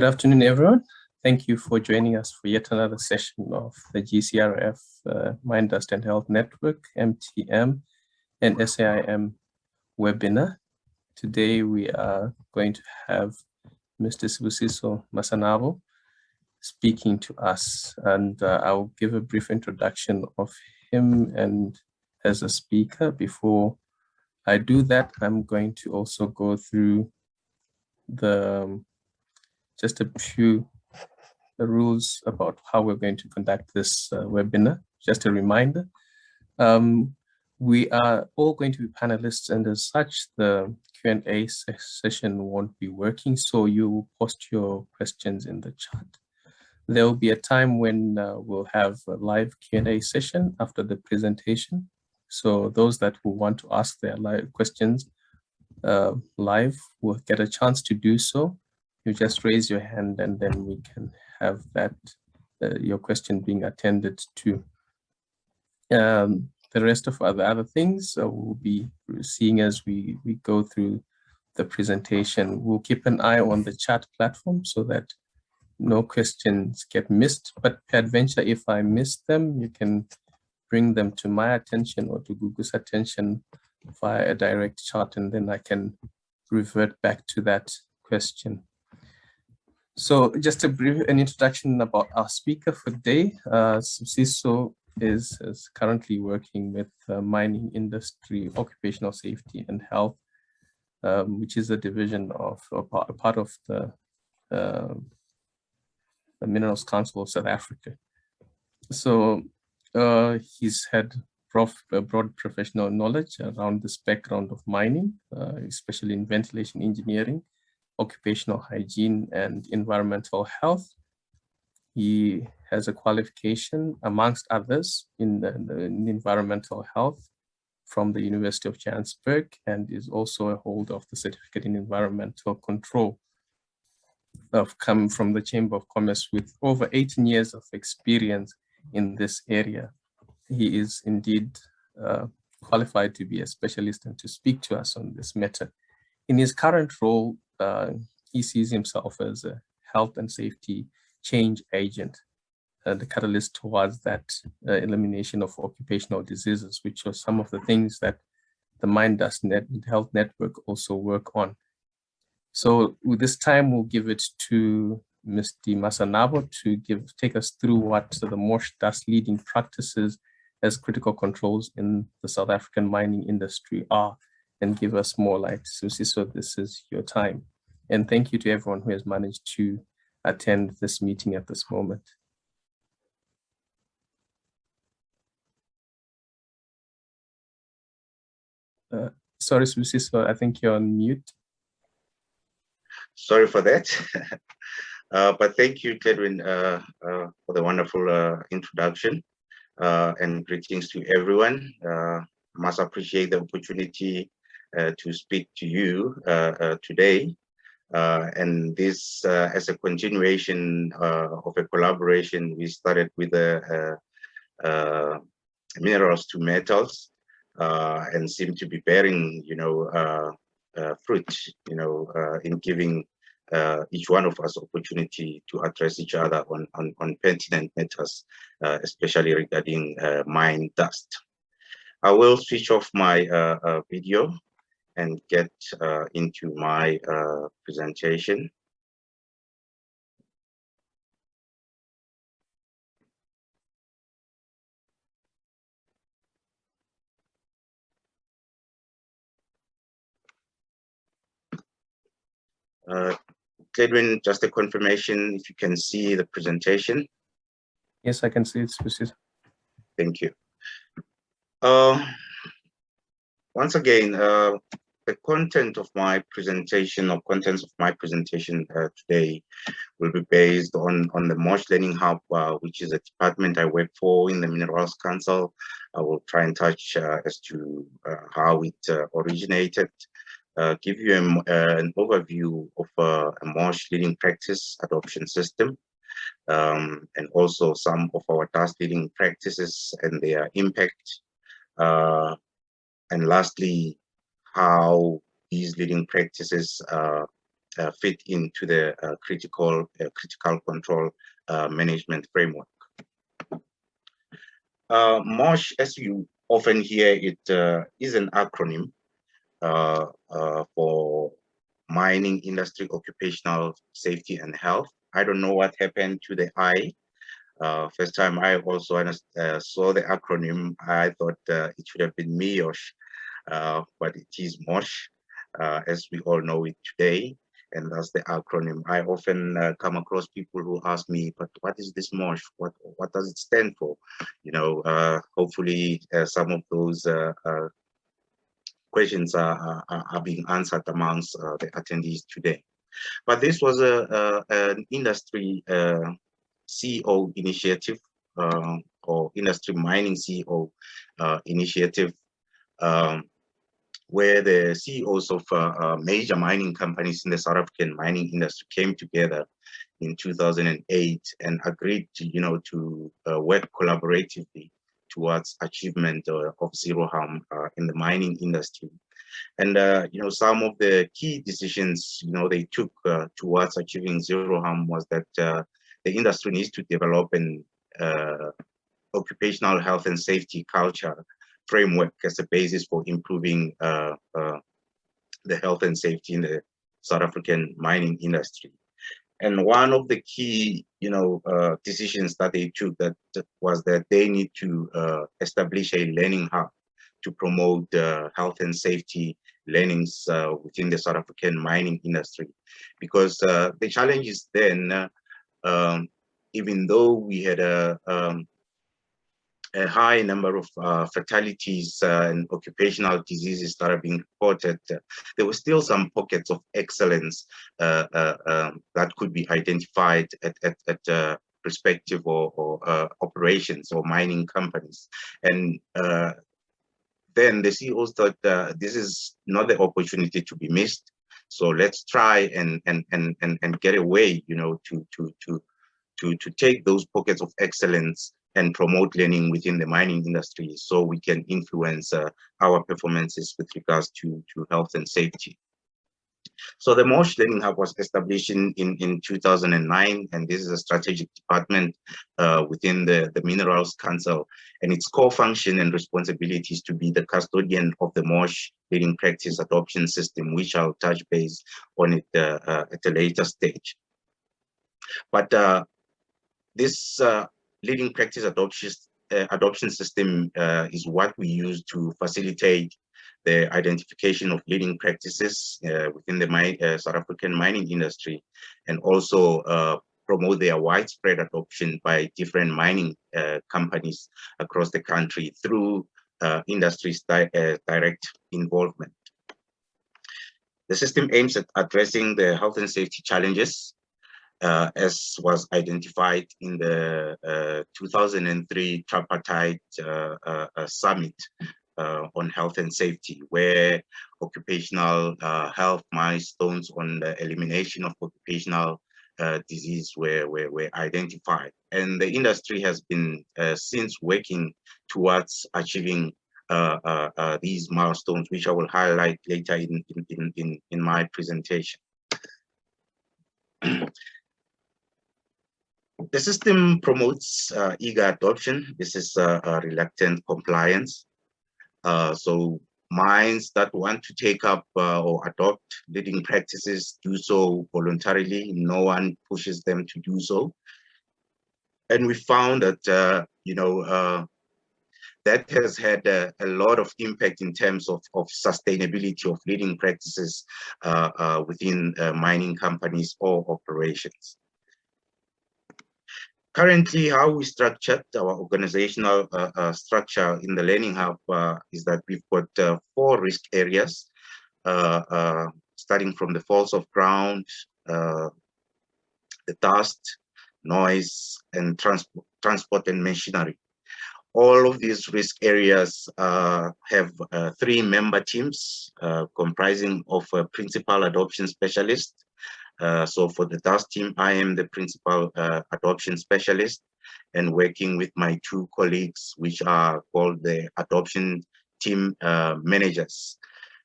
Good afternoon, everyone. Thank you for joining us for yet another session of the GCRF Mine, Dust and Health Network, MTM, and SAIM webinar. Today, we are going to have Mr. Sibusiso Masanabo speaking to us, and I'll give a brief introduction of him and as a speaker. Before I do that, I'm going to also go through just a few rules about how we're going to conduct this webinar. Just a reminder, we are all going to be panelists, and as such, the Q&A session won't be working, so you post your questions in the chat. There will be a time when we'll have a live Q&A session after the presentation. So those that will want to ask their live questions live will get a chance to do so. You just raise your hand and then we can have that your question being attended to. The rest of the other things we'll be seeing as we go through the presentation. We'll keep an eye on the chat platform so that no questions get missed, but peradventure, if I miss them, you can bring them to my attention or to Google's attention via a direct chat, and then I can revert back to that question. So just an introduction about our speaker for today. Sibusiso is currently working with mining industry, occupational safety and health, which is a division of, a part of the Minerals Council of South Africa. So he's had broad professional knowledge around this background of mining, especially in ventilation engineering, occupational hygiene, and environmental health. He has a qualification, amongst others, in environmental health from the University of Johannesburg, and is also a holder of the certificate in environmental control come from the Chamber of Commerce with over 18 years of experience in this area. He is indeed qualified to be a specialist and to speak to us on this matter. In his current role, he sees himself as a health and safety change agent, the catalyst towards that elimination of occupational diseases, which are some of the things that the Mine, Dust and Health Network also work on. So with this time, we'll give it to Mr. Masanabo to take us through what the MOSH dust leading practices as critical controls in the South African mining industry are, and give us more light. So this is your time. And thank you to everyone who has managed to attend this meeting at this moment. Sorry, Sibusiso, I think you're on mute. Sorry for that. But thank you, Edwin, for the wonderful introduction, and greetings to everyone. I must appreciate the opportunity to speak to you today. And this as a continuation of a collaboration we started with the minerals to metals, and seem to be bearing, fruit, in giving each one of us opportunity to address each other on pertinent matters, especially regarding mine dust. I will switch off my video and get into my presentation. Edwin, just a confirmation if you can see the presentation. Yes, I can see it. Thank you. Once again, the content of my presentation, or contents of my presentation today, will be based on the MOSH Learning Hub, which is a department I work for in the Minerals Council. I will try and touch as to how it originated, give you an overview of a MOSH leading practice adoption system, and also some of our dust leading practices and their impact. And lastly, how these leading practices fit into the critical control management framework. MOSH, as you often hear, it is an acronym for Mining Industry Occupational Safety and Health. I don't know what happened to the I. First time I also saw the acronym, I thought it should have been MIOSH, but it is MOSH, as we all know it today. And that's the acronym. I often come across people who ask me, but what is this MOSH? What does it stand for? You know, hopefully some of those questions are being answered amongst the attendees today. But this was an industry CEO initiative or industry mining CEO initiative, where the CEOs of major mining companies in the South African mining industry came together in 2008 and agreed to, you know, to work collaboratively towards achievement of zero harm in the mining industry. And, you know, some of the key decisions, you know, they took towards achieving zero harm was that the industry needs to develop an occupational health and safety culture framework as a basis for improving the health and safety in the South African mining industry. And one of the key, you know, decisions that they took was that they need to establish a learning hub to promote health and safety learnings within the South African mining industry. Because the challenge is then, even though we had a high number of fatalities and occupational diseases that are being reported, there were still some pockets of excellence that could be identified at perspective or operations or mining companies. And then the CEOs thought this is not the opportunity to be missed. So let's try and get a way, you know, to take those pockets of excellence and promote learning within the mining industry so we can influence our performances with regards to health and safety. So the MOSH Learning Hub was established in 2009, and this is a strategic department within the Minerals Council, and its core function and responsibility is to be the custodian of the MOSH leading practice adoption system, which I'll touch base on it at a later stage. But this leading practice adoption system is what we use to facilitate the identification of leading practices within the South African mining industry, and also promote their widespread adoption by different mining companies across the country through industry's direct involvement. The system aims at addressing the health and safety challenges as was identified in the 2003 tripartite summit on health and safety, where occupational health milestones on the elimination of occupational disease were identified. And the industry has been since working towards achieving these milestones, which I will highlight later in my presentation. The system promotes eager adoption. This is reluctant compliance. So mines that want to take up or adopt leading practices do so voluntarily. No one pushes them to do so. And we found that, you know, that has had a lot of impact in terms of sustainability of leading practices within mining companies or operations. Currently, how we structured our organizational structure in the Learning Hub is that we've got 4 risk areas, starting from the falls of ground, the dust, noise, and transport and machinery. All of these risk areas have 3 member teams comprising of a principal adoption specialist. So for the dust team, I am the principal adoption specialist, and working with my 2 colleagues, which are called the adoption team managers.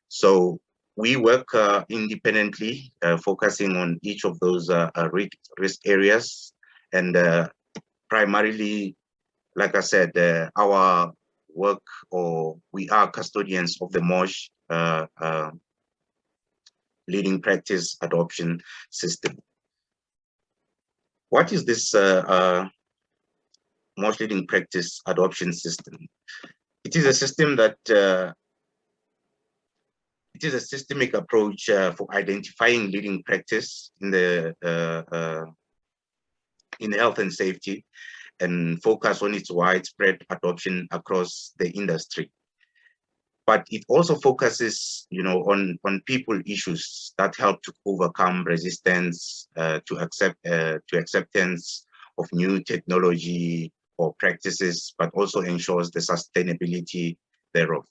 So We work independently, focusing on each of those risk areas, and primarily, like I said, our work, or we are custodians of the MOSH leading practice adoption system. What is this MOSH leading practice adoption system? It is a system that it is a systemic approach for identifying leading practice in the health and safety, and focus on its widespread adoption across the industry. But it also focuses, on people issues that help to overcome resistance to acceptance of new technology or practices, but also ensures the sustainability thereof.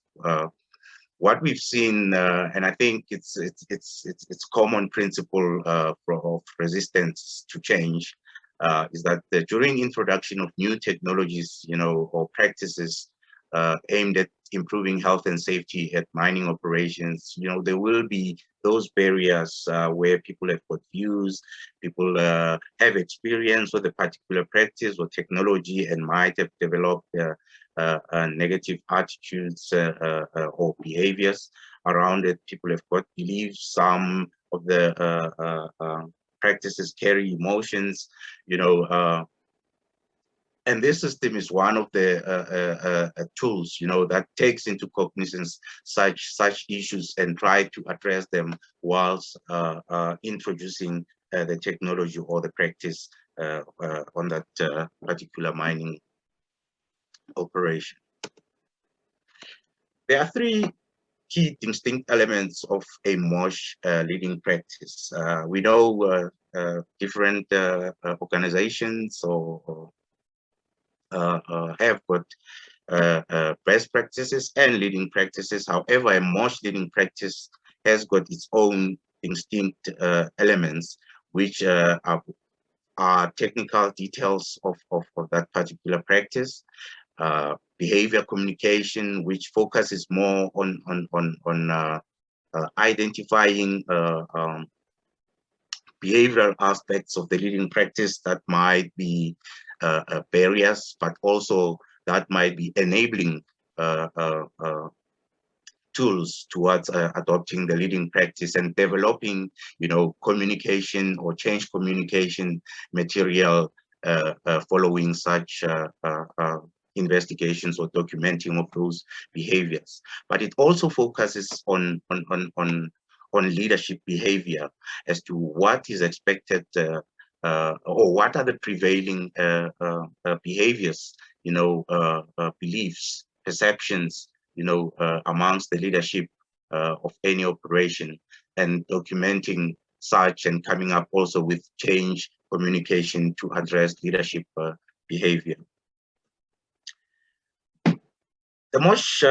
What we've seen, and I think it's common principle of resistance to change, is that during introduction of new technologies, or practices aimed at improving health and safety at mining operations, there will be those barriers where people have got views, people have experience with a particular practice or technology, and might have developed negative attitudes or behaviors around it. People have got beliefs. Some of the practices carry emotions, and this system is one of the tools, that takes into cognizance such issues and try to address them whilst introducing the technology or the practice on that particular mining operation. There are three key distinct elements of a MOSH leading practice. We know different organizations or have got best practices and leading practices. However, a MOSH leading practice has got its own distinct elements, which are technical details of that particular practice. Behavior communication, which focuses more on identifying behavioral aspects of the leading practice that might be barriers, but also that might be enabling tools towards adopting the leading practice and developing, communication or change communication material following such investigations or documenting of those behaviors. But it also focuses on leadership behavior as to what is expected or what are the prevailing behaviors, beliefs, perceptions, amongst the leadership of any operation, and documenting such and coming up also with change communication to address leadership behavior. The MOSH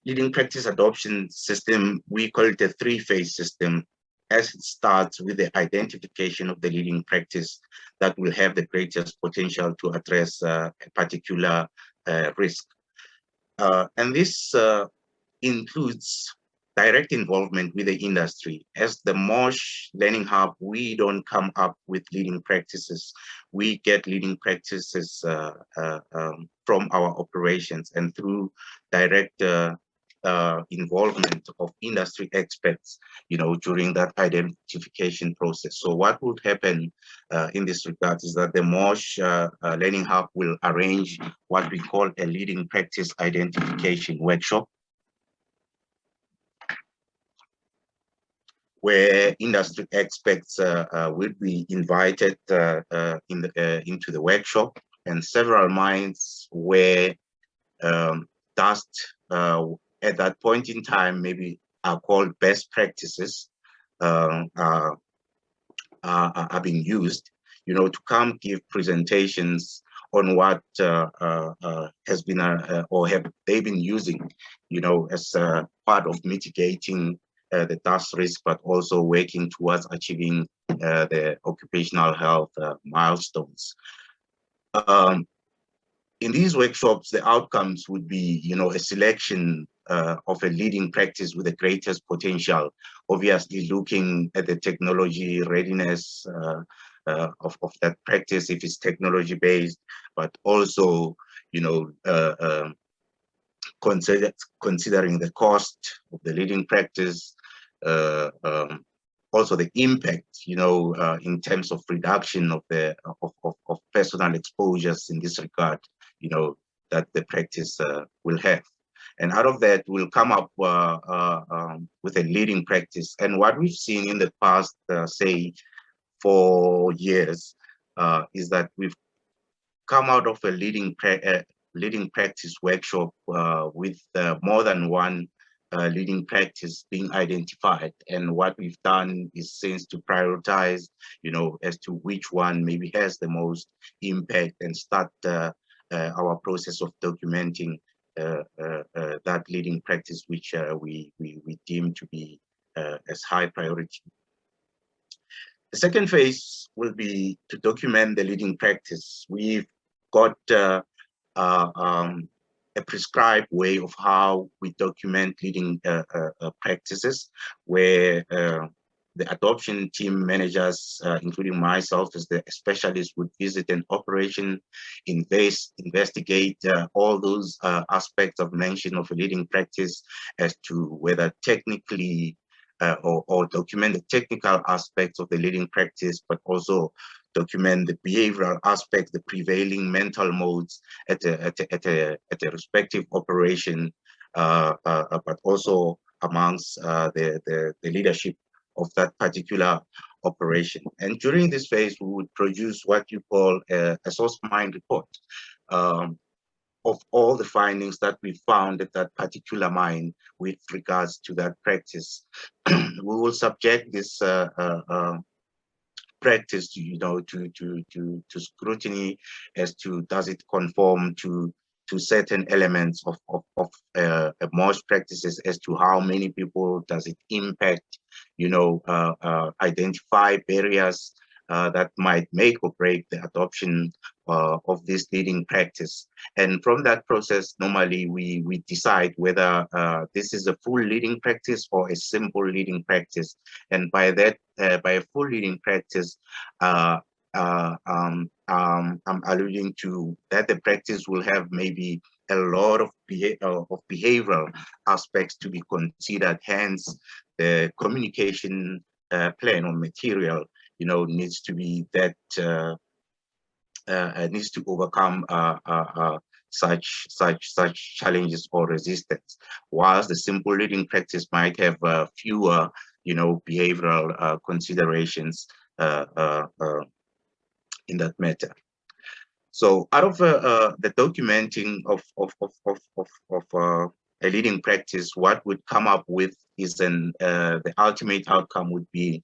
leading practice adoption system, we call it a three-phase system, as it starts with the identification of the leading practice that will have the greatest potential to address a particular risk. And this includes direct involvement with the industry. As the MOSH Learning Hub, we don't come up with leading practices. We get leading practices from our operations, and through direct involvement of industry experts, during that identification process. So what would happen in this regard is that the MOSH Learning Hub will arrange what we call a leading practice identification workshop, where industry experts will be invited into the workshop, and several mines were tasked at that point in time, maybe are called best practices, are being used, to come give presentations on what has been or have they been using, as part of mitigating the dust risk, but also working towards achieving the occupational health milestones. In these workshops, the outcomes would be, a selection of a leading practice with the greatest potential, obviously looking at the technology readiness of that practice if it's technology based, but also, you know, considering the cost of the leading practice, uh, um, also the impact, you know, in terms of reduction of the of personal exposures in this regard, you know, that the practice will have. And out of that, we'll come up with a leading practice. And what we've seen in the past, say, 4 years, is that we've come out of a leading practice workshop with more than one leading practice being identified. And what we've done is since to prioritize, you know, as to which one maybe has the most impact and start our process of documenting that leading practice, which we deem to be as high priority. The second phase will be to document the leading practice. We've got a prescribed way of how we document leading practices, where the adoption team managers, including myself as the specialist, would visit an operation, investigate all those aspects of mention of a leading practice as to whether technically or document the technical aspects of the leading practice, but also document the behavioral aspects, the prevailing mental modes at a respective operation, but also amongst the leadership of that particular operation. And during this phase, we would produce what you call a source mind report of all the findings that we found at that particular mine with regards to that practice. We will subject this practice to, you know, to scrutiny as to does it conform to certain elements of MOSH practices, as to how many people does it impact, you know, identify barriers that might make or break the adoption of this leading practice. And from that process, normally we decide whether this is a full leading practice or a simple leading practice. And by that, by a full leading practice, I'm alluding to that the practice will have maybe a lot of behavioral aspects to be considered. Hence, the communication plan or material, you know, needs to be that needs to overcome such challenges or resistance. Whilst the simple leading practice might have fewer, you know, behavioral considerations in that matter. So out of the documenting of a leading practice, what would come up with is the ultimate outcome would be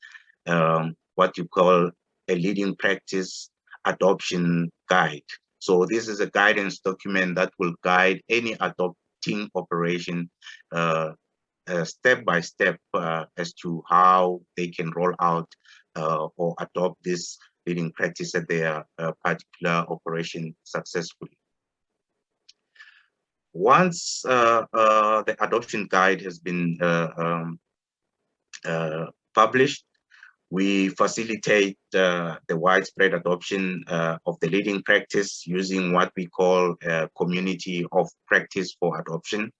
what you call a leading practice adoption guide. So this is a guidance document that will guide any adopting operation step by step as to how they can roll out or adopt this leading practice at their particular operation successfully. Once the adoption guide has been published, we facilitate the widespread adoption of the leading practice using what we call a community of practice for adoption.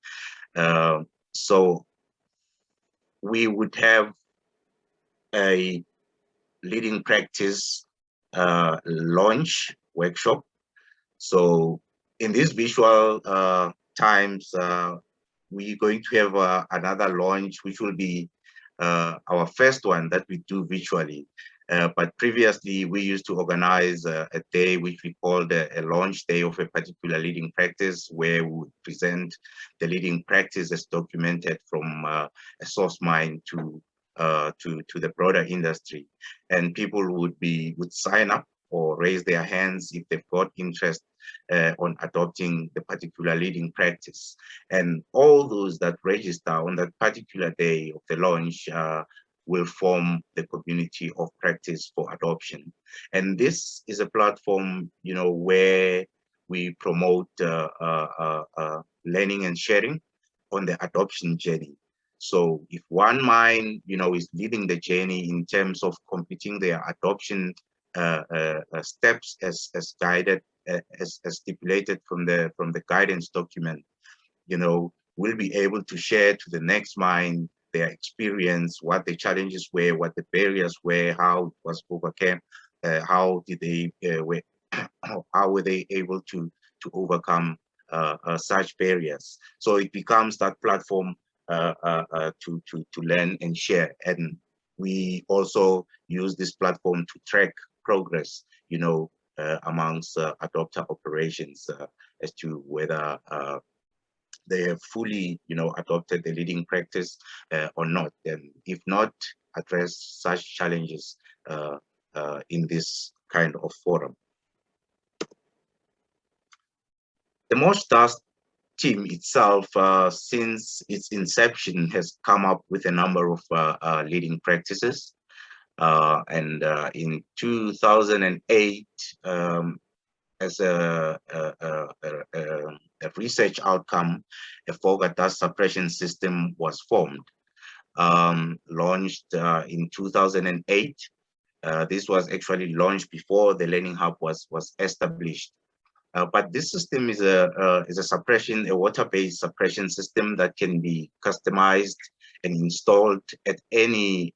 So we would have a leading practice launch workshop. So in these visual times, we're going to have another launch, which will be our first one that we do virtually. But previously, we used to organize a day which we called a launch day of a particular leading practice, where we would present the leading practice as documented from a source mine to the broader industry. And people would sign up or raise their hands if they've got interest on adopting the particular leading practice. And all those that register on that particular day of the launch will form the community of practice for adoption. And this is a platform, you know, where we promote learning and sharing on the adoption journey. So if one mine, is leading the journey in terms of completing their adoption steps as guided, as stipulated from the guidance document, will be able to share to the next mine their experience, what the challenges were, what the barriers were, how it was overcome, how did they how were they able to overcome such barriers. So it becomes that platform to learn and share. And we also use this platform to track progress, amongst adopter operations as to whether they have fully, adopted the leading practice or not. And if not, address such challenges in this kind of forum. The MOSH task team itself, since its inception, has come up with a number of leading practices. And in 2008, as a research outcome, a FOGA dust suppression system was formed, launched in 2008. This was actually launched before the Learning Hub was established. But this system is a suppression, a water-based suppression system that can be customized and installed at any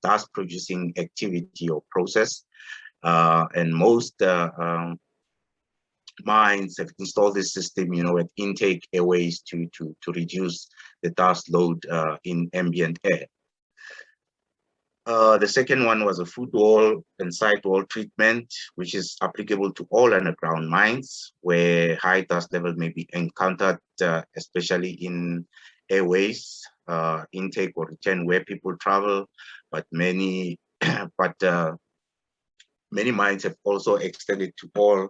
dust-producing activity or process. And most mines have installed this system, at intake airways to reduce the dust load in ambient air. The second one was a foot wall and side wall treatment, which is applicable to all underground mines where high dust level may be encountered, especially in airways, intake or return where people travel. But many, many mines have also extended to all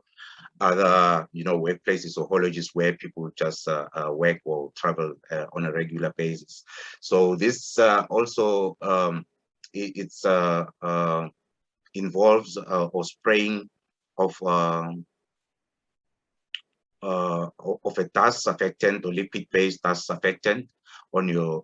other, workplaces or haulages where people just work or travel on a regular basis. So this also it's involves or spraying of a dust surfactant or liquid-based dust surfactant on your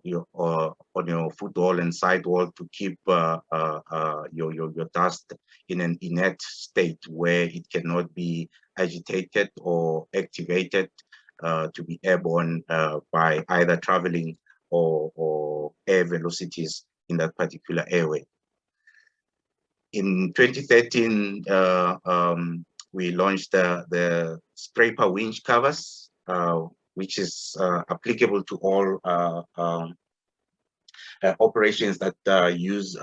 foot wall and side wall to keep your dust in an inert state where it cannot be agitated or activated to be airborne by either traveling or air velocities in that particular airway. In 2013, we launched the scraper winch covers, which is applicable to all operations that use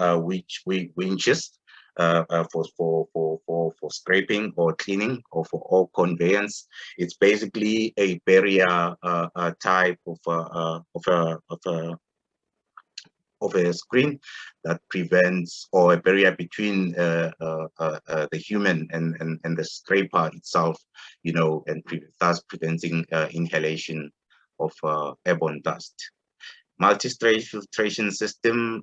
winches for scraping or cleaning or for all conveyance. It's basically a barrier type of a screen that prevents, or a barrier between the human and the scraper itself, and thus preventing inhalation of airborne dust. Multi-stage filtration system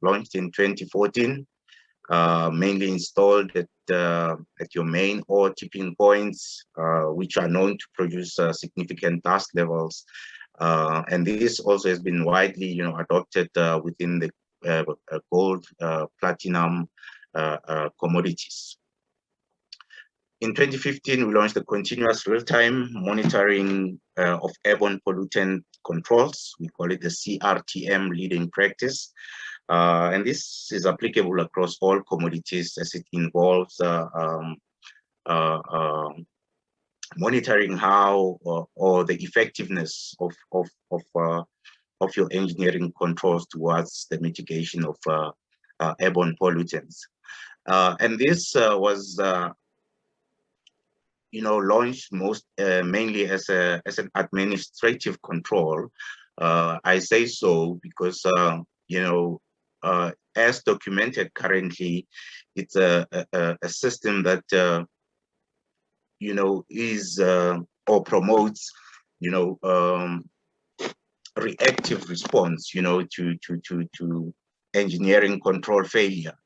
launched in 2014, mainly installed at your main ore tipping points, which are known to produce significant dust levels. And this also has been widely, adopted within the gold, platinum commodities. In 2015, we launched the continuous real-time monitoring of airborne pollutant controls. We call it the CRTM leading practice. And this is applicable across all commodities as it involves monitoring how or the effectiveness of your engineering controls towards the mitigation of airborne pollutants. And this was launched mainly as an administrative control. I say so because as documented currently, it's a system that is or promotes reactive response to engineering control failure.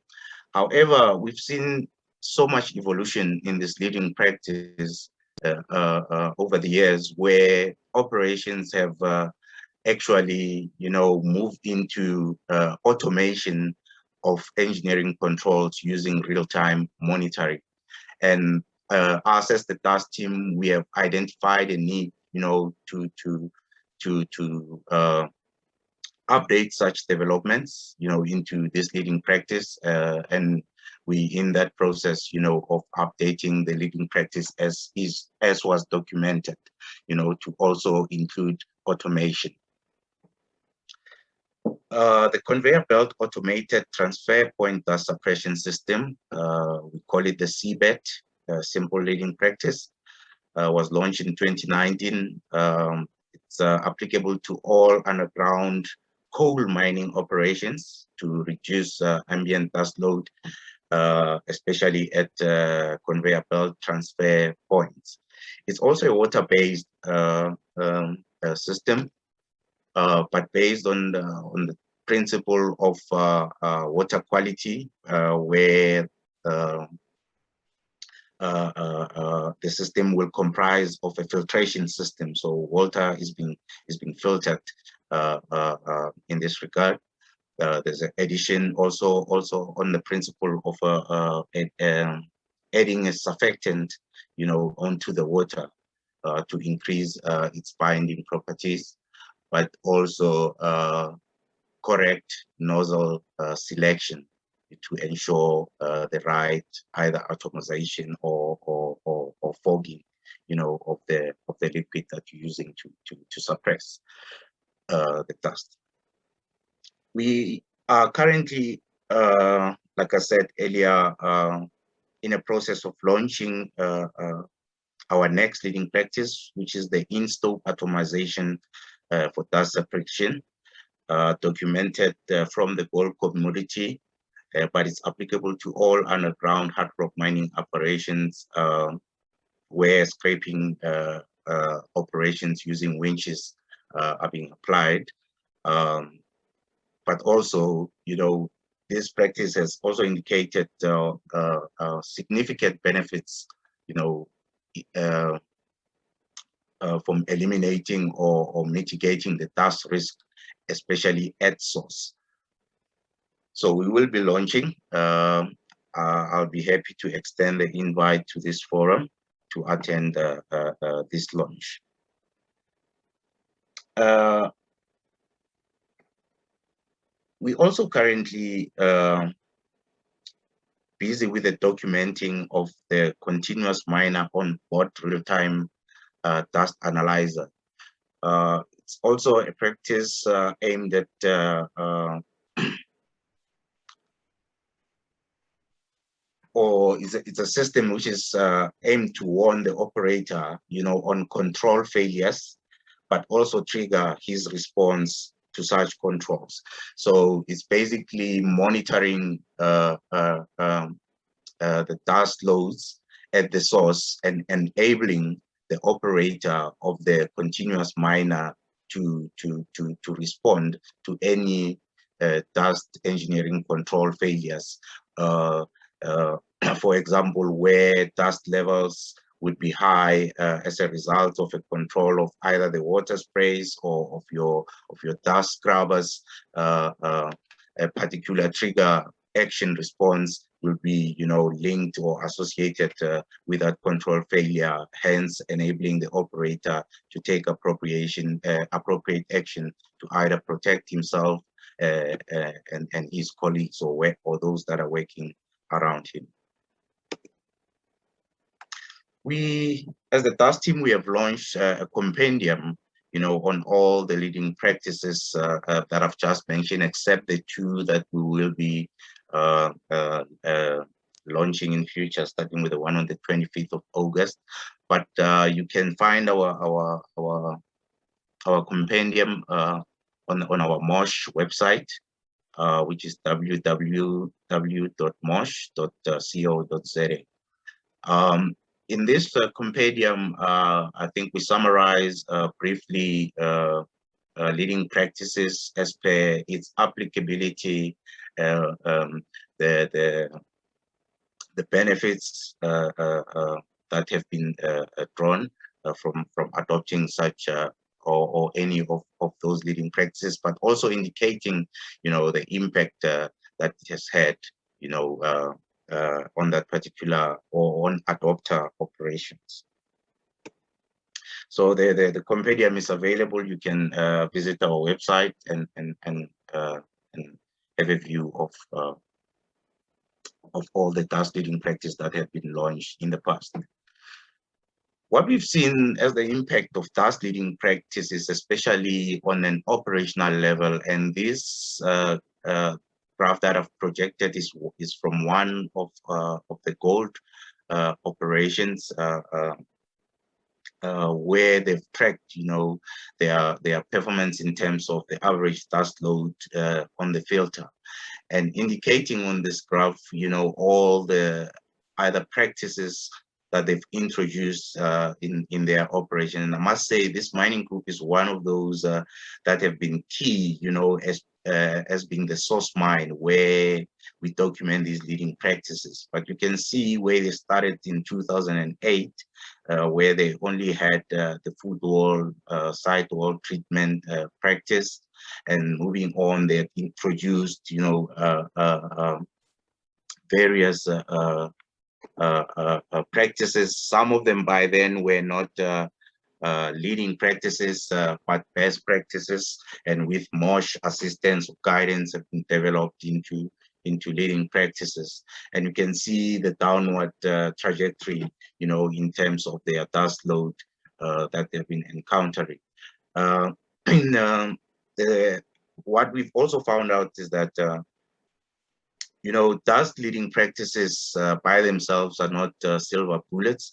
However, we've seen so much evolution in this leading practice over the years, where operations have actually, moved into automation of engineering controls using real-time monitoring. And us as the task team, we have identified a need, to update such developments, into this leading practice. And we, in that process, of updating the leading practice as was documented, to also include automation. The conveyor belt automated transfer point dust suppression system, we call it the CBET, simple leading practice, was launched in 2019. It's applicable to all underground coal mining operations to reduce ambient dust load, especially at conveyor belt transfer points. It's also a water-based system, but based on the principle of water quality, where the system will comprise of a filtration system. So water is being filtered in this regard. There's an addition also on the principle of adding a surfactant, onto the water to increase its binding properties, but also correct nozzle selection to ensure the right either atomization or fogging, of the liquid that you're using to suppress the dust. We are currently, like I said earlier, in a process of launching our next leading practice, which is the in-stope atomization for dust suppression, documented from the gold community, but it's applicable to all underground hard rock mining operations where scraping operations using winches are being applied. But also, this practice has also indicated significant benefits, from eliminating or mitigating the dust risk, especially at source. So we will be launching. I'll be happy to extend the invite to this forum to attend this launch. We also currently busy with the documenting of the continuous miner on board real-time dust analyzer. It's also a practice aimed at or it's a system which is aimed to warn the operator, on control failures, but also trigger his response to such controls. So it's basically monitoring the dust loads at the source and enabling the operator of the continuous miner to respond to any dust engineering control failures. For example, where dust levels would be high as a result of a control of either the water sprays or of your dust scrubbers, a particular trigger action response will be, linked or associated with that control failure, hence enabling the operator to take appropriate action to either protect himself and his colleagues or those that are working around him. We, as the dust team, we have launched a compendium, on all the leading practices that I've just mentioned, except the two that we will be launching in future, starting with the one on the 25th of August. But you can find our compendium on our MOSH website, which is www.mosh.co.za. In this compendium, I think we summarize briefly leading practices as per its applicability, the benefits that have been drawn from adopting such or any of those leading practices, but also indicating, the impact that it has had, on that particular or on adopter operations. So the compendium is available. You can visit our website and have a view of all the task leading practice that have been launched in the past. What we've seen as the impact of task leading practices, especially on an operational level, and this graph that I've projected is from one of the gold operations, where they've tracked, their performance in terms of the average task load on the filter, and indicating on this graph, all the either practices that they've introduced in their operation. And I must say, this mining group is one of those that have been key, as being the source mine where we document these leading practices. But you can see where they started in 2008, where they only had the food wall, site wall treatment practice, and moving on, they introduced, various practices. Some of them by then were not leading practices, but best practices, and with MOSH assistance or guidance have been developed into leading practices. And you can see the downward trajectory, in terms of their task load that they've been encountering. What we've also found out is that task leading practices by themselves are not silver bullets.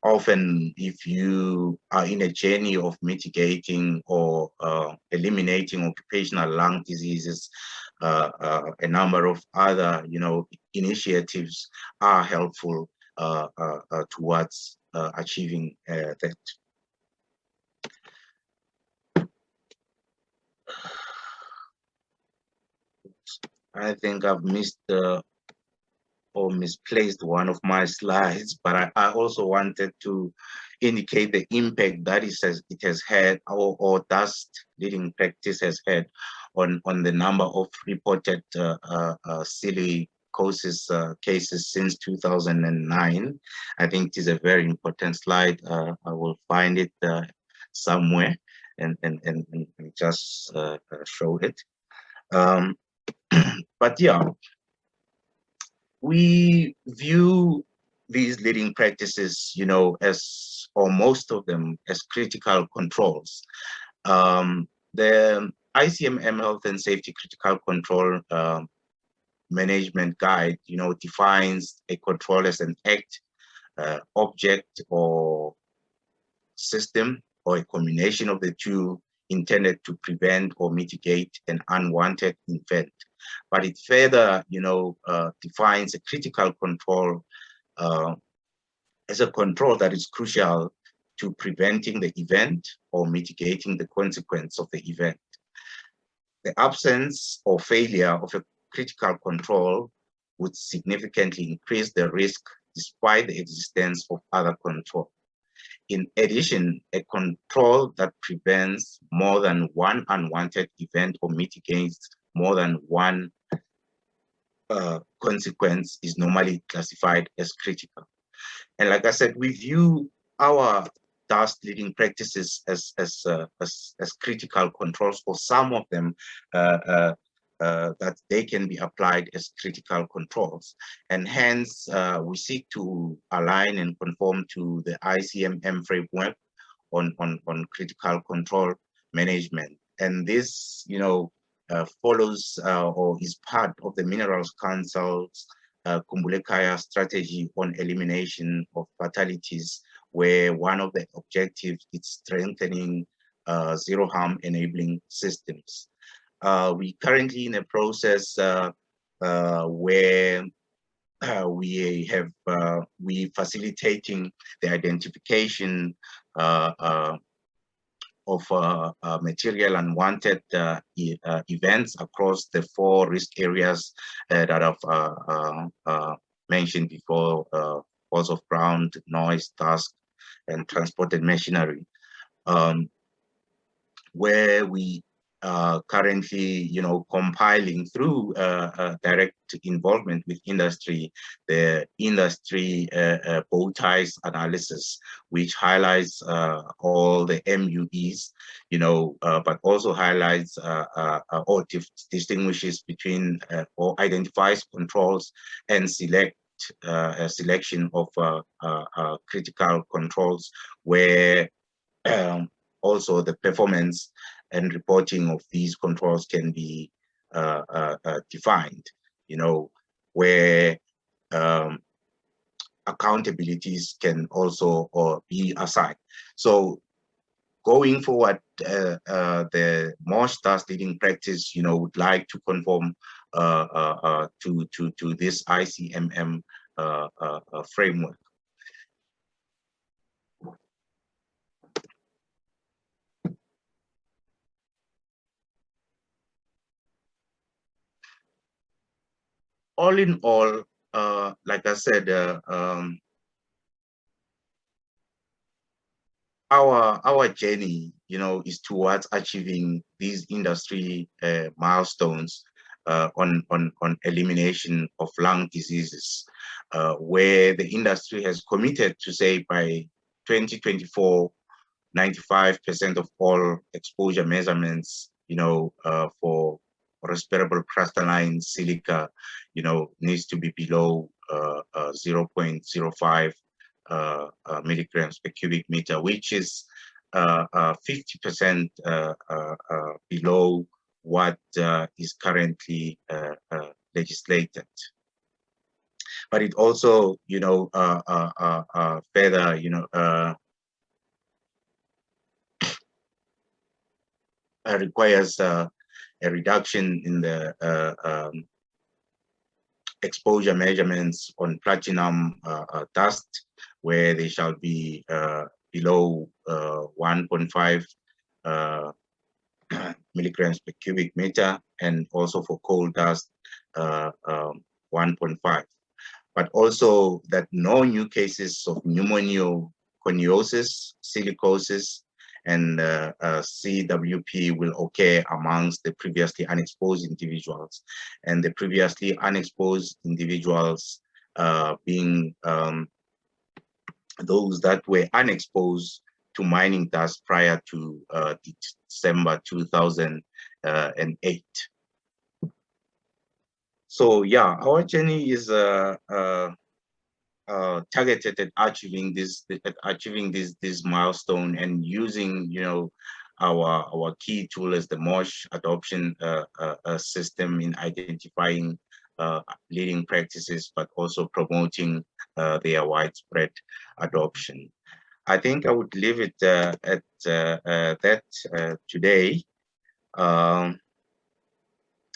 Often, if you are in a journey of mitigating or eliminating occupational lung diseases, a number of other, initiatives are helpful towards achieving that. I think I've missed or misplaced one of my slides, but I also wanted to indicate the impact that it has had, or task leading practice has had on the number of reported silicosis cases since 2009. I think it is a very important slide. I will find it somewhere and just show it. But yeah, we view these leading practices, as, or most of them, as critical controls. The ICMM Health and Safety Critical Control Management Guide, defines a control as an act, object, or system, or a combination of the two, intended to prevent or mitigate an unwanted event. But it further, defines a critical control as a control that is crucial to preventing the event or mitigating the consequence of the event. The absence or failure of a critical control would significantly increase the risk despite the existence of other control. In addition, a control that prevents more than one unwanted event or mitigates more than one consequence is normally classified as critical. And like I said, we view our task leading practices as critical controls, or some of them that they can be applied as critical controls. And hence, we seek to align and conform to the ICMM framework on critical control management. And this, follows or is part of the Minerals Council's Kumbulekaya strategy on elimination of fatalities, where one of the objectives is strengthening zero harm enabling systems. We currently in a process where we facilitating the identification of material unwanted events across the 4 risk areas that I've mentioned before: force of ground, noise, task, and transported machinery. where we currently, compiling through direct involvement with industry, the industry bow ties analysis, which highlights all the MUEs, but also highlights or distinguishes between or identifies controls and a selection of critical controls where also the performance and reporting of these controls can be defined, where accountabilities can also be assigned. So going forward, the MOSH dust leading practice, would like to conform to this ICMM framework. All in all, like I said, our journey, is towards achieving these industry milestones on elimination of lung diseases, where the industry has committed to say by 2024, 95% of all exposure measurements, for respirable crystalline silica, needs to be below 0.05 milligrams per cubic meter, which is 50% below what is currently legislated. But it also, further, requires a reduction in the exposure measurements on platinum dust, where they shall be below 1.5 milligrams per cubic meter, and also for coal dust 1.5. But also that no new cases of pneumoconiosis, silicosis, and CWP will occur amongst the previously unexposed individuals, and the previously unexposed individuals being those that were unexposed to mining dust prior to December 2008. So yeah, our journey is targeted at achieving this milestone, and using our key tool as the MOSH adoption system in identifying leading practices, but also promoting their widespread adoption. I think I would leave it at that today,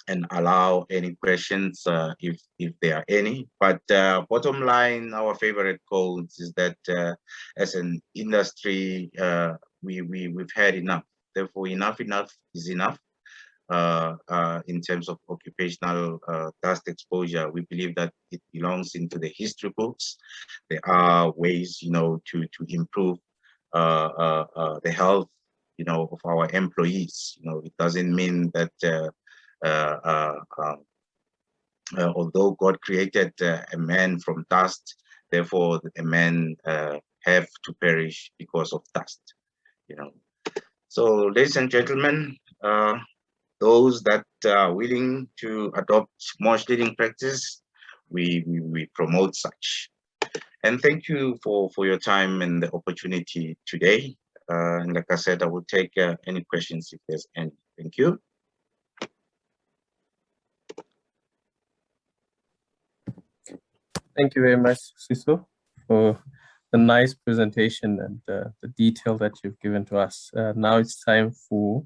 and allow any questions if there are any. But bottom line, our favorite quotes is that as an industry, we've had enough. Therefore, enough is enough. In terms of occupational dust exposure, we believe that it belongs into the history books. There are ways, to improve the health, of our employees. It doesn't mean that although God created a man from dust, therefore a man have to perish because of dust. So, ladies and gentlemen, those that are willing to adopt MOSH leading practice, we promote such. And thank you for your time and the opportunity today. And like I said, I will take any questions if there's any. Thank you. Thank you very much, Siso, for the nice presentation and the detail that you've given to us. Now it's time for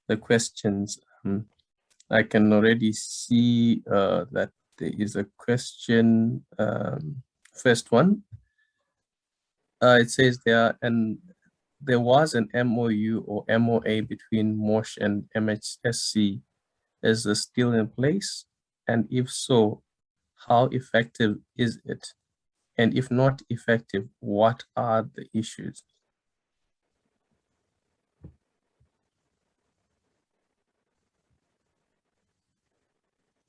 the questions. I can already see that there is a question. First one. It says there was an MOU or MOA between MOSH and MHSC. Is this still in place? And if so, how effective is it? And if not effective, what are the issues?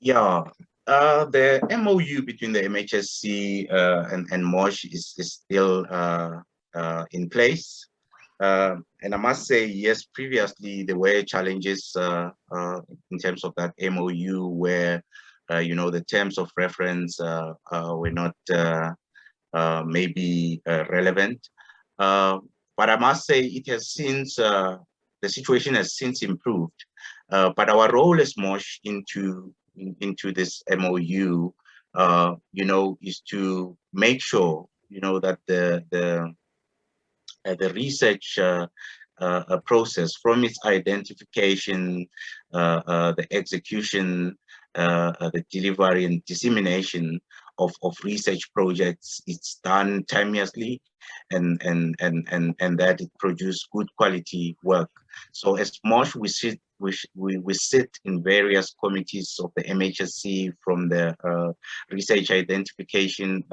Yeah, the MOU between the MHSC and MOSH is still in place. And I must say, yes, previously there were challenges in terms of that MOU where, the terms of reference were not maybe relevant. But I must say it has since, the situation has since improved. But our role as MOSH into this MOU, is to make sure, that the research process, from its identification, the execution, the delivery and dissemination of research projects, it's done timeously, and that it produces good quality work. So as MOSH, we sit in various committees of the MHSC, from the research identification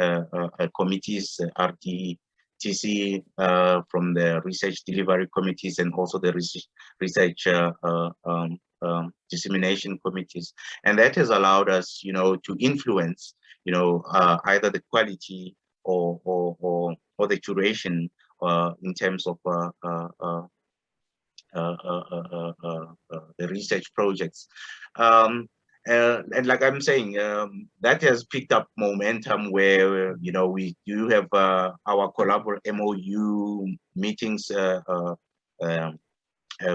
committees, RDTC, from the research delivery committees, and also the research dissemination committees. And that has allowed us, to influence, either the quality or the duration in terms of the research projects. And like I'm saying, that has picked up momentum where, we do have our collaborative MOU meetings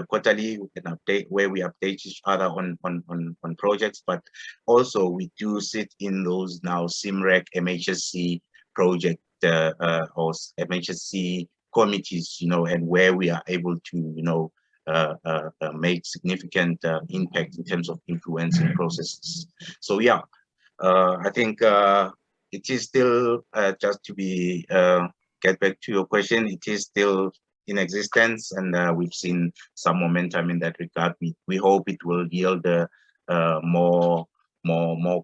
quarterly, we can update, where we update each other on projects, but also we do sit in those now SIMREC MHSC project or MHSC committees, and where we are able to, make significant impact in terms of influencing processes. So yeah, I think it is still, just to be get back to your question, it is still in existence, and we've seen some momentum in that regard. We hope it will yield more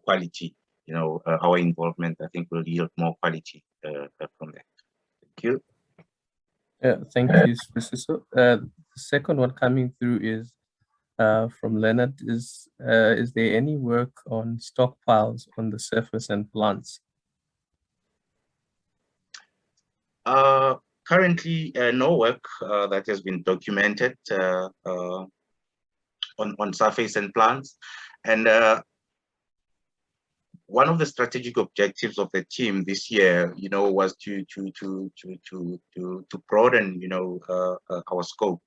quality. Our involvement, I think, will yield more quality from that. Thank you. Thank you, Francisco. The second one coming through is from Leonard. Is there any work on stockpiles on the surface and plants? Currently, no work that has been documented on surface and plants. And one of the strategic objectives of the team this year, was to broaden, our scope,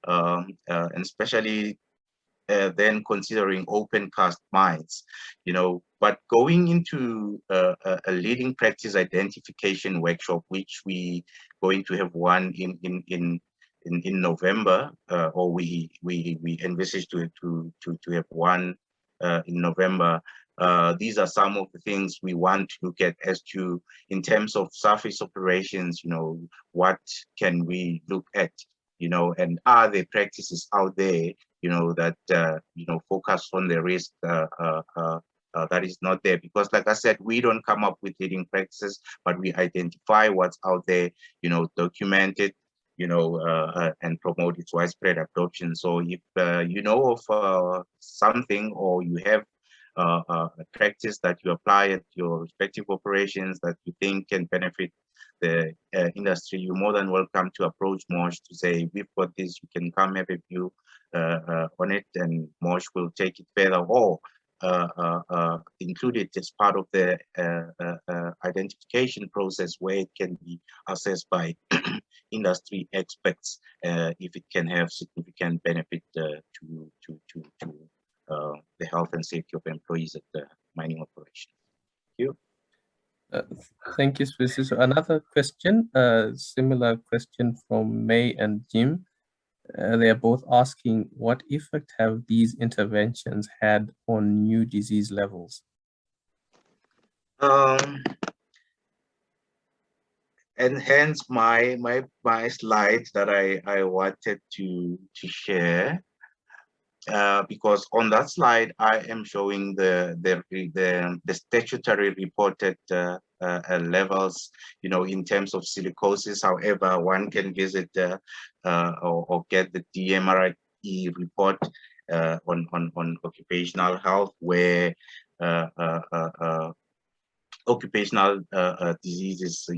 and especially then considering open cast mines, but going into a leading practice identification workshop, which we going to have one in November, or we envisage to have one in November. These are some of the things we want to look at as to, in terms of surface operations, what can we look at, and are there practices out there, that, focus on the risk that is not there. Because like I said, we don't come up with leading practices, but we identify what's out there, document it, and promote its widespread adoption. So if you know of something, or you have a practice that you apply at your respective operations that you think can benefit the industry, you're more than welcome to approach MOSH to say, we've got this, you can come have a view on it, and MOSH will take it further, or include it as part of the identification process, where it can be assessed by industry experts if it can have significant benefit to the health and safety of employees at the mining operation. Thank you. Thank you, Francisco. Another question, similar question from May and Jim. They are both asking, what effect have these interventions had on new disease levels? And hence my slides that I wanted to share, because on that slide I am showing the statutory reported levels, in terms of silicosis. However, one can visit or get the DMRE report, on occupational health, where occupational diseases,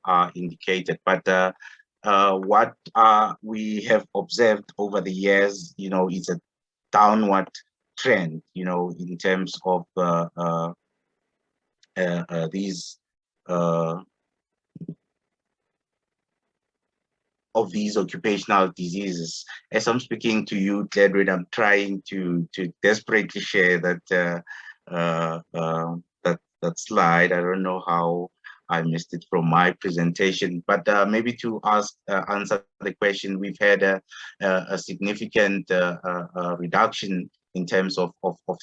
are indicated. But what we have observed over the years, is a downward trend, in terms of these occupational diseases. As I'm speaking to you, Gledwin, I'm trying to desperately share that that slide. I don't know how I missed it from my presentation, but maybe to answer the question, we've had a significant reduction in terms of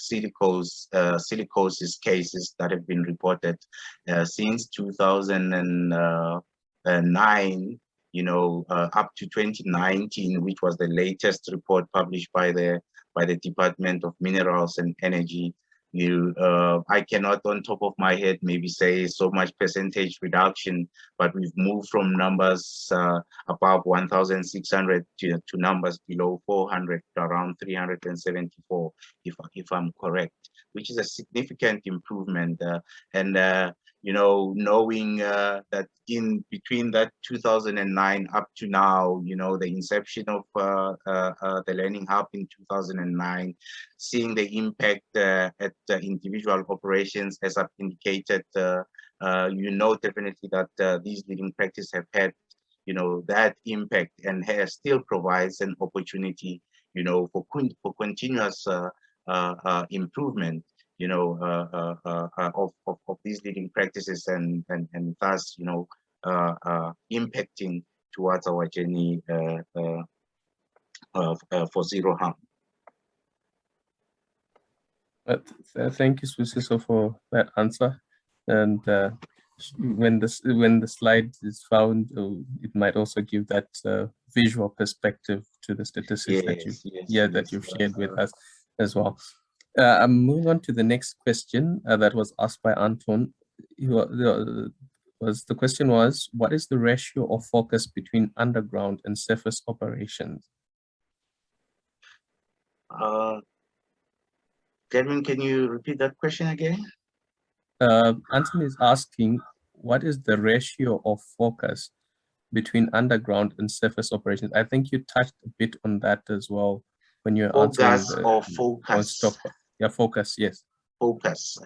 silicosis cases that have been reported since 2009, up to 2019, which was the latest report published by the Department of Minerals and Energy. I cannot on top of my head maybe say so much percentage reduction, but we've moved from numbers above 1,600 to numbers below 400, around 374, if I'm correct, which is a significant improvement. Knowing that in between that 2009 up to now, the inception of the Learning Hub in 2009, seeing the impact at the individual operations, as I've indicated, definitely that these leading practices have had, that impact, and still provides an opportunity, for continuous improvement, of these leading practices, and thus, impacting towards our journey for zero harm. Thank you, Susiso, for that answer. And when the slide is found, it might also give that visual perspective to the statistics that you've shared with us as well. I'm moving on to the next question that was asked by Anton. The question was, what is the ratio of focus between underground and surface operations? Kevin, can you repeat that question again? Anton is asking, what is the ratio of focus between underground and surface operations? I think you touched a bit on that as well when you're answering focus. Yeah, focus, yes. Focus.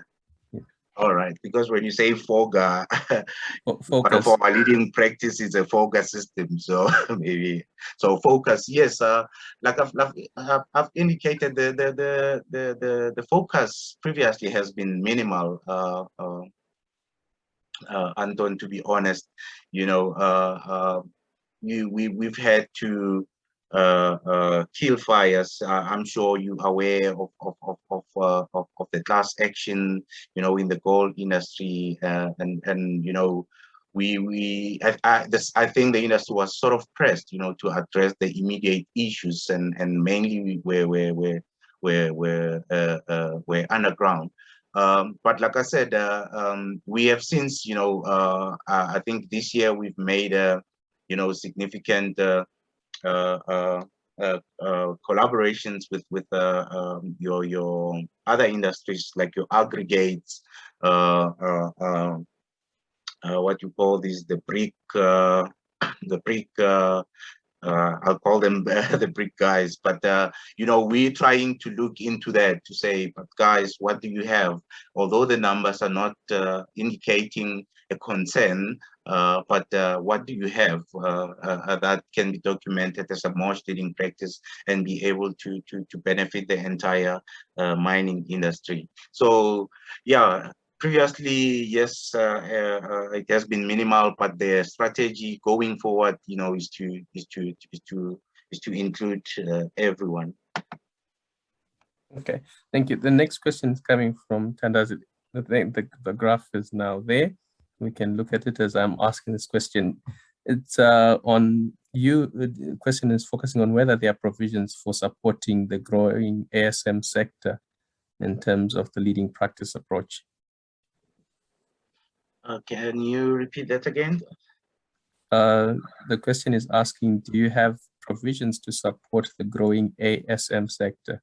Yeah. All right, because when you say FOGA, focus. One of our leading practice is a FOGA system. So maybe focus. Yes, like I've indicated, the focus previously has been minimal. Anton, to be honest, we've had to kill fires. I'm sure you are aware of the class action, in the gold industry, and I think the industry was sort of pressed, to address the immediate issues, and mainly we're underground. But like I said, we have since, I think this year we've made significant collaborations with your other industries, like your aggregates, what you call these, the brick, I'll call them the brick guys, but we're trying to look into that to say, but guys, what do you have? Although the numbers are not indicating a concern, but what do you have that can be documented as a MOSH leading practice and be able to benefit the entire mining industry? So yeah. Previously, yes, it has been minimal, but the strategy going forward, is to include everyone. Okay, thank you. The next question is coming from Tandazi. The graph is now there. We can look at it as I'm asking this question. It's on you. The question is focusing on whether there are provisions for supporting the growing ASM sector in terms of the leading practice approach. Can you repeat that again? The question is asking, do you have provisions to support the growing ASM sector?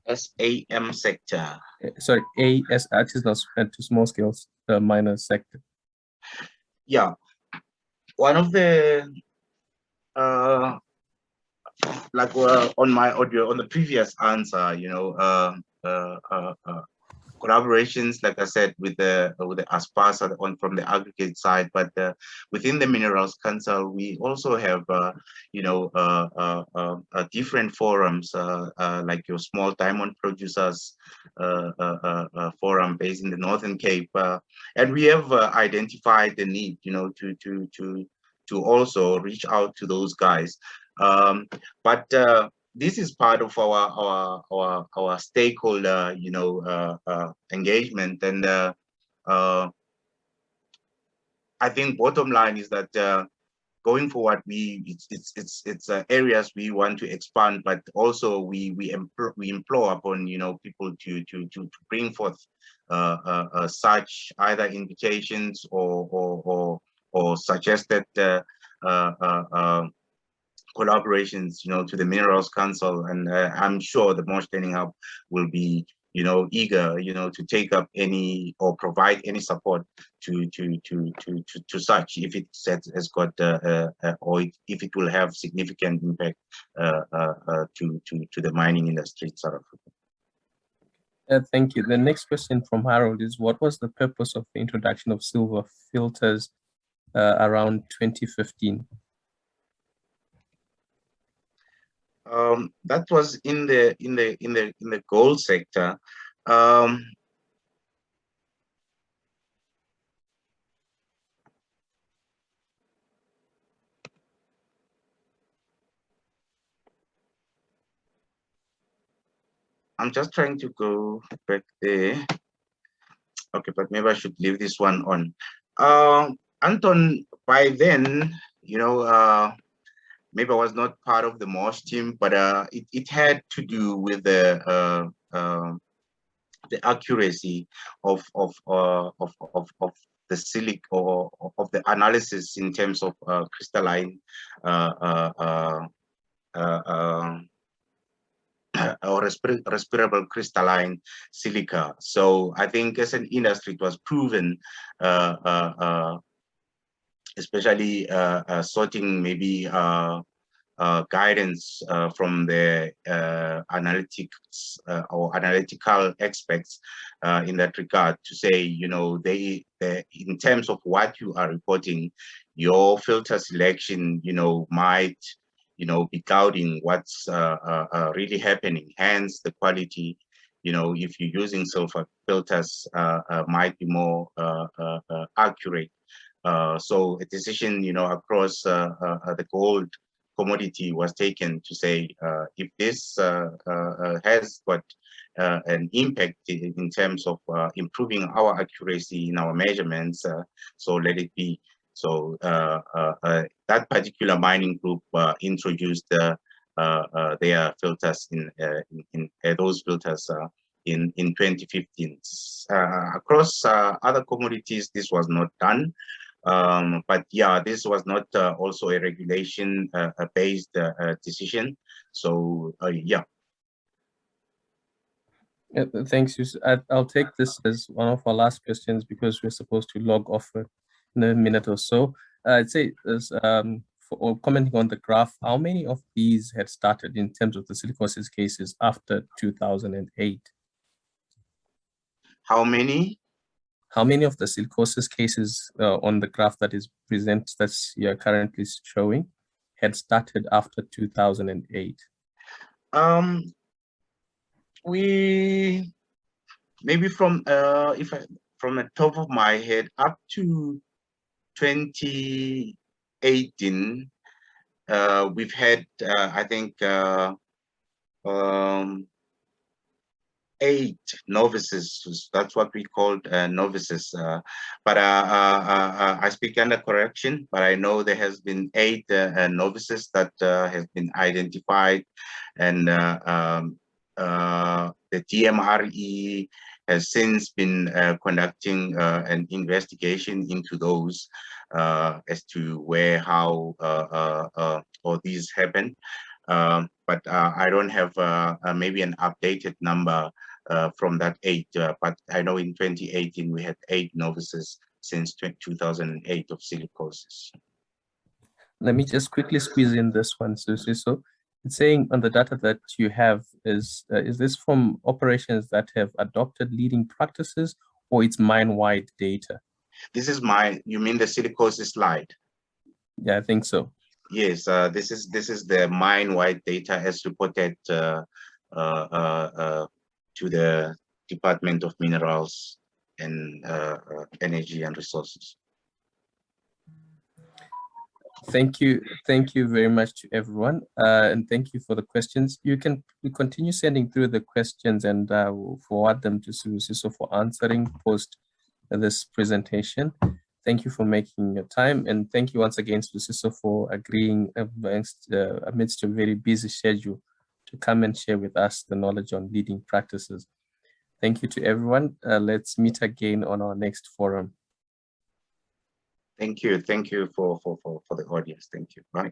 SAM sector. Sorry, artisanal to small scale miners sector. Yeah, one of the like on my audio on the previous answer, you know, collaborations, like I said, with the ASPAS from the aggregate side, but within the Minerals Council, we also have, you know, different forums, like your small diamond producers forum based in the Northern Cape, and we have identified the need, you know, to also reach out to those guys, but this is part of our stakeholder, you know, engagement, and I think bottom line is that going forward, it's areas we want to expand, but also we implore upon, you know, people to bring forth such either invitations or suggested collaborations, you know, to the Minerals Council, and I'm sure the MOSH Learning Hub will be, you know, eager, you know, to take up any or provide any support to such, if it has got or if it will have significant impact to the mining industry in South Africa. Thank you. The next question from Harold is, what was the purpose of the introduction of silver filters around 2015? That was in the gold sector. I'm just trying to go back there. Okay, but maybe I should leave this one on. Anton, by then, you know, maybe I was not part of the MOSH team, but it had to do with the accuracy of the silic or of the analysis in terms of crystalline or respirable crystalline silica. So I think as an industry, it was proven, especially sorting maybe guidance from the analytics or analytical experts in that regard, to say, you know, they in terms of what you are reporting, your filter selection, you know, might, you know, be clouding what's really happening. Hence, the quality, you know, if you're using sulfur filters, might be more accurate. So a decision, you know, across the gold commodity was taken to say, if this has got an impact in terms of improving our accuracy in our measurements, so let it be. So that particular mining group introduced their filters in those filters in 2015. Across other commodities, this was not done. But yeah, this was not also a regulation based decision. So yeah. Thanks, Yusuf. I'll take this as one of our last questions because we're supposed to log off in a minute or so. I'd say, for commenting on the graph, how many of these had started in terms of the silicosis cases after 2008? How many? How many of the silicosis cases on the graph that is present, that's you're currently showing, had started after 2008? We maybe from from the top of my head up to 2018, we've had I think 8 novices. That's what we called novices. But I speak under correction, but I know there has been 8 novices that have been identified, and the DMRE has since been conducting an investigation into those as to where, how all these happen. But I don't have maybe an updated number from that 8, but I know in 2018 we had 8 novices since 2008 of silicosis. Let me just quickly squeeze in this one, Susie. So it's saying on the data that you have is this from operations that have adopted leading practices, or it's mine-wide data? This is you mean the silicosis slide? Yeah, I think so. Yes, this is the mine-wide data as reported to the Department of Minerals and Energy and Resources. Thank you very much to everyone, and thank you for the questions. You can continue sending through the questions, and we'll forward them to Sibusiso for answering post this presentation. Thank you for making your time, and thank you once again, Sibusiso, for agreeing amidst a very busy schedule to come and share with us the knowledge on leading practices. Thank you to everyone. Let's meet again on our next forum. Thank you for the audience. Thank you. Bye.